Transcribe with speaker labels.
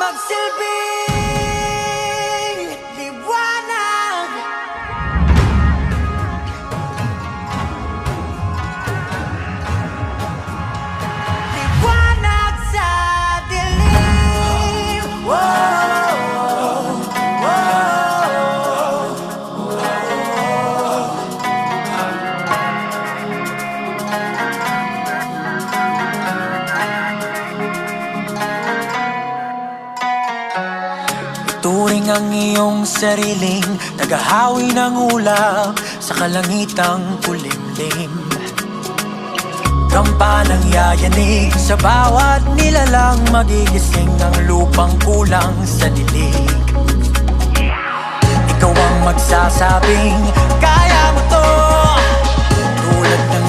Speaker 1: magsilbing liwanag. Liwanag sa dilim. Whoa, turing ang iyong sariling tagahawi ng ulap sa kalangitang kulimlim. Kampanang yayanig sa bawat nilalang, magigising ang lupang kulang sa dilig. Ikaw ang magsasabing kaya mo to, tulad ng